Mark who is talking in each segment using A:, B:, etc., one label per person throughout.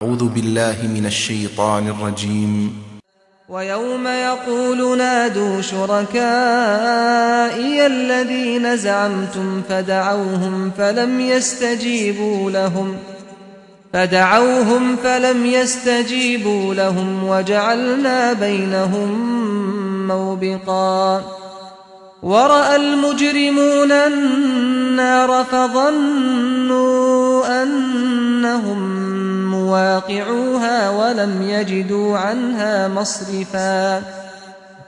A: أعوذ بالله من الشيطان الرجيم.
B: ويوم يقول نادوا شركائي الذين زعمتم فدعوهم فلم يستجيبوا لهم وجعلنا بينهم موبقا. ورأى المجرمون النار فظنوا أنهم مواقعوها ولم يجدوا عنها مصرفا.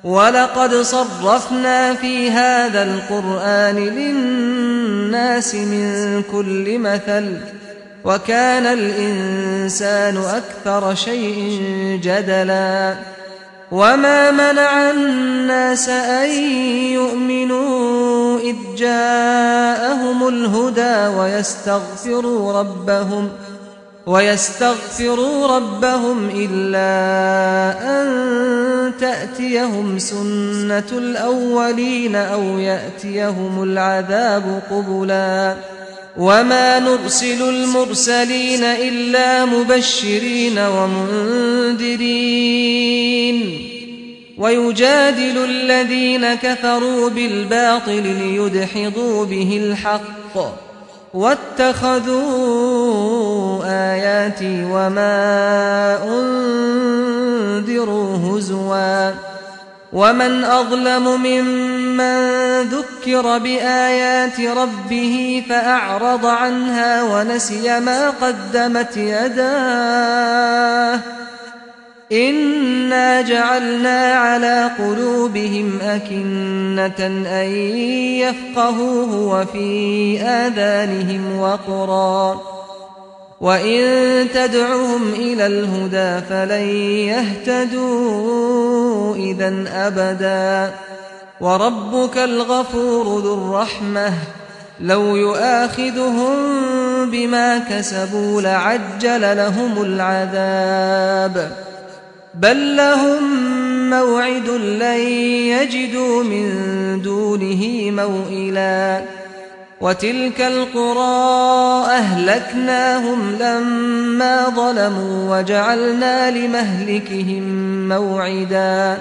B: ولقد صرفنا في هذا القرآن للناس من كل مثل وكان الإنسان أكثر شيء جدلا. وما منع الناس أن يؤمنوا إذ جاءهم الهدى ويستغفروا ربهم إلا أن تأتيهم سنة الأولين أو يأتيهم العذاب قبلا. وما نرسل المرسلين إلا مبشرين ومنذرين ويجادل الذين كفروا بالباطل ليدحضوا به الحق واتخذوا آياتي وما أنذروا هزوا. ومن أظلم ممن ذكر بآيات ربه فأعرض عنها ونسي ما قدمت يداه إنا جعلنا على قلوبهم أكنة أن يفقهوه وفي آذانهم وقرا وإن تدعهم إلى الهدى فلن يهتدوا إذا أبدا. وربك الغفور ذو الرحمة لو يؤاخذهم بما كسبوا لعجل لهم العذاب بل لهم موعد لن يجدوا من دونه موئلا. وتلك القرى أهلكناهم لما ظلموا وجعلنا لمهلكهم موعدا.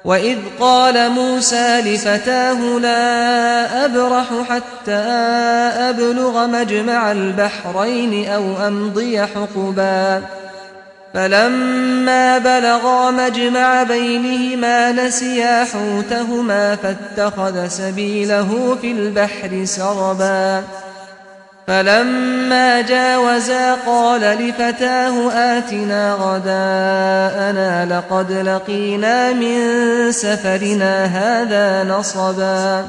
B: وإذ قال موسى لفتاه لا أبرح حتى أبلغ مجمع البحرين أو أمضي حقبا. فلما بلغا مجمع بينهما نسيا حوتهما فاتخذ سبيله في البحر سربا. فلما جاوزا قال لفتاه آتنا غداءنا لقد لقينا من سفرنا هذا نصبا.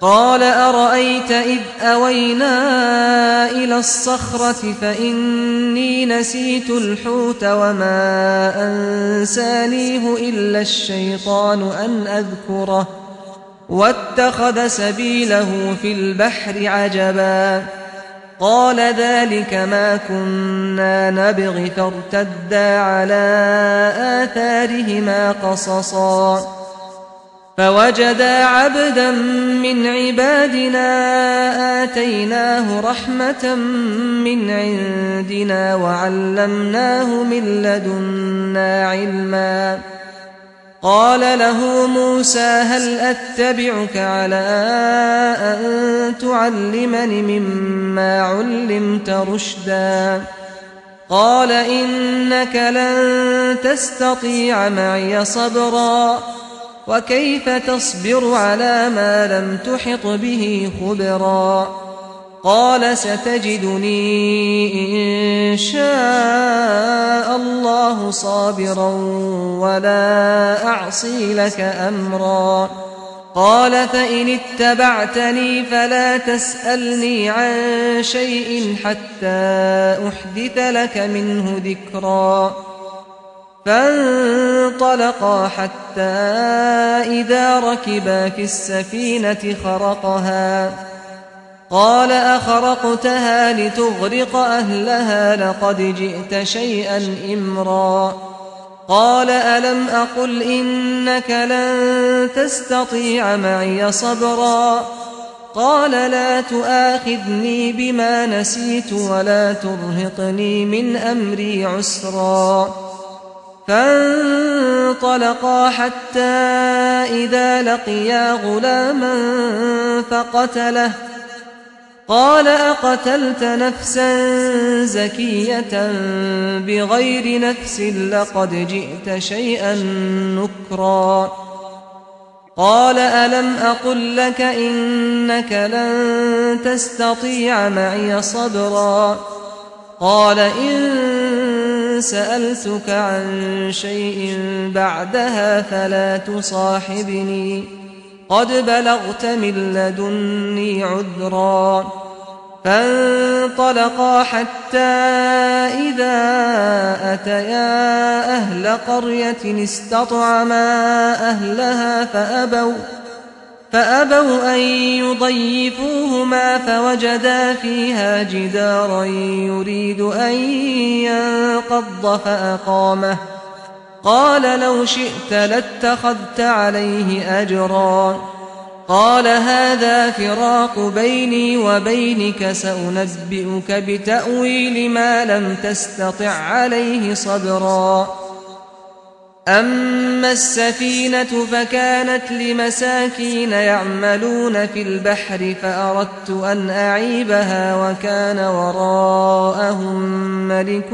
B: قال أرأيت إذ أوينا إلى الصخرة فإني نسيت الحوت وما أنسانيه إلا الشيطان أن أذكره واتخذ سبيله في البحر عجبا. قال ذلك ما كنا نبغي فارتدا على آثارهما قصصا. فوجدا عبدا من عبادنا آتيناه رحمة من عندنا وعلمناه من لدنا علما. قال له موسى هل أتبعك على أن تعلمني مما علمت رشدا. قال إنك لن تستطيع معي صبرا وكيف تصبر على ما لم تحط به خبرا. قال ستجدني إن شاء الله صابرا ولا أعصي لك أمرا. قال فإن اتبعتني فلا تسألني عن شيء حتى أحدث لك منه ذكرا. فانطلقا حتى إذا ركبا في السفينة خرقها. قال أخرقتها لتغرق أهلها لقد جئت شيئا إمرا. قال ألم أقل إنك لن تستطيع معي صبرا. قال لا تؤاخذني بما نسيت ولا ترهقني من أمري عسرا فانطلقا حتى إذا لقيا غلاما فقتله قال أقتلت نفسا زكية بغير نفس لقد جئت شيئا نكرا قال ألم أقل لك إنك لن تستطيع معي صبرا قال إن سألتك عن شيء بعدها فلا تصاحبني قد بلغت من لدني عذرا فانطلقا حتى إذا أتيا أهل قرية استطعما أهلها فأبوا أن يضيفوهما فوجدا فيها جدارا يريد أن ينقض فأقامه قال لو شئت لاتخذت عليه أجرا قال هذا فراق بيني وبينك سأنبئك بتأويل ما لم تستطع عليه صبرا أما السفينة فكانت لمساكين يعملون في البحر فأردت أن أعيبها وكان وراءهم ملك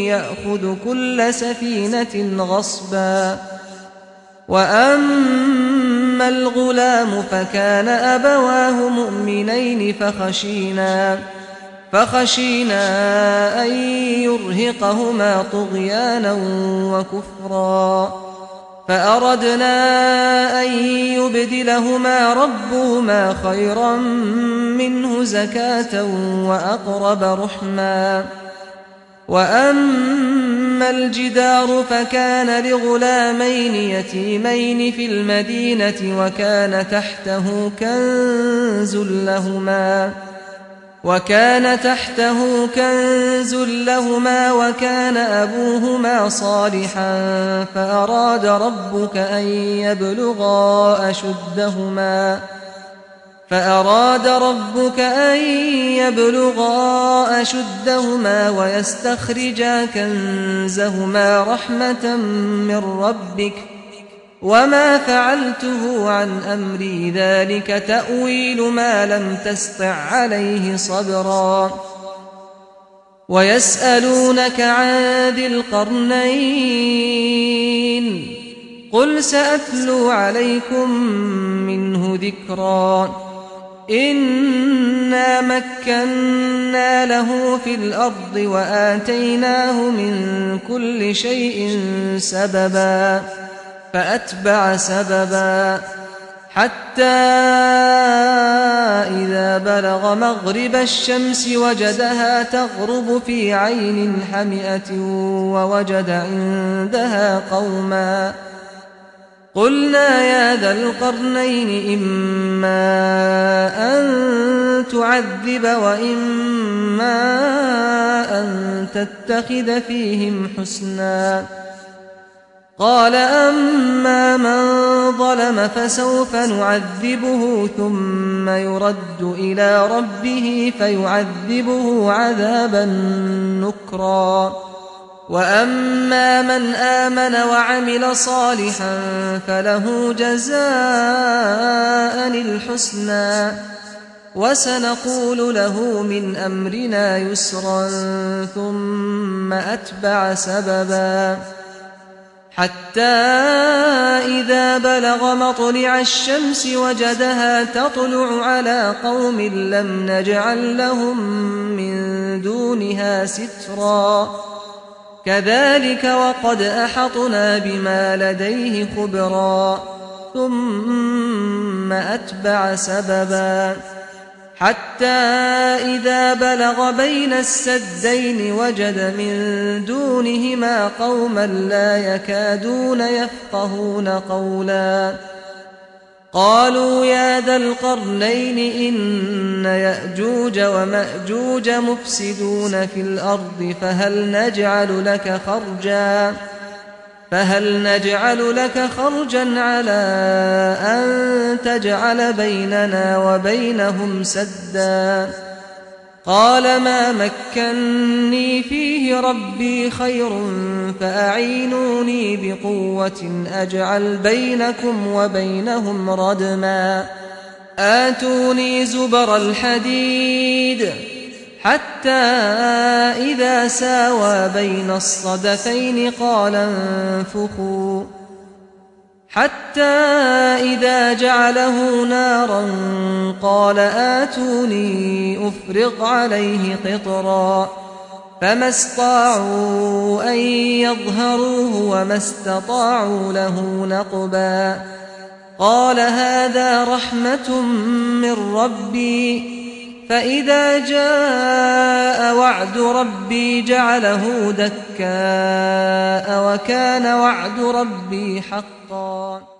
B: يأخذ كل سفينة غصبا وأما الغلام فكان أبواه مؤمنين فخشينا أن يرهقهما طغيانا وكفرا فأردنا أن يبدلهما ربهما خيرا منه زكاة وأقرب رحما وأما الجدار فكان لغلامين يتيمين في المدينة وكان تحته كنز لهما وكان أبوهما صالحا فأراد ربك أن يبلغا أشدهما ويستخرجا كنزهما رحمة من ربك وما فعلته عن أمري ذلك تأويل ما لم تسطع عليه صبرا ويسألونك عن ذي القرنين قل سأتلو عليكم منه ذكرا إنا مكنا له في الأرض وآتيناه من كل شيء سببا فأتبع سببا حتى إذا بلغ مغرب الشمس وجدها تغرب في عين حمئة ووجد عندها قوما قلنا يا ذا القرنين إما أن تعذب وإما أن تتخذ فيهم حسنا قال أما من ظلم فسوف نعذبه ثم يرد إلى ربه فيعذبه عذابا نكرا وأما من آمن وعمل صالحا فله جزاء الحسنى وسنقول له من أمرنا يسرا ثم أتبع سببا حتى إذا بلغ مطلع الشمس وجدها تطلع على قوم لم نجعل لهم من دونها سترا كذلك وقد أحطنا بما لديه خبرا ثم أتبع سببا حتى إذا بلغ بين السدين وجد من دونهما قوما لا يكادون يفقهون قولا قالوا يا ذا القرنين إن يأجوج ومأجوج مفسدون في الأرض فهل نجعل لك خرجا على أن تجعل بيننا وبينهم سدا قال ما مكني فيه ربي خير فأعينوني بقوة أجعل بينكم وبينهم ردما آتوني زبر الحديد حتى إذا ساوى بين الصدفين قال انفخوا حتى إذا جعله نارا قال آتوني أفرغ عليه قطرا فما استطاعوا أن يظهروه وما استطاعوا له نقبا قال هذا رحمة من ربي فإذا جاء وعد ربي جعله دكاء وكان وعد ربي حقا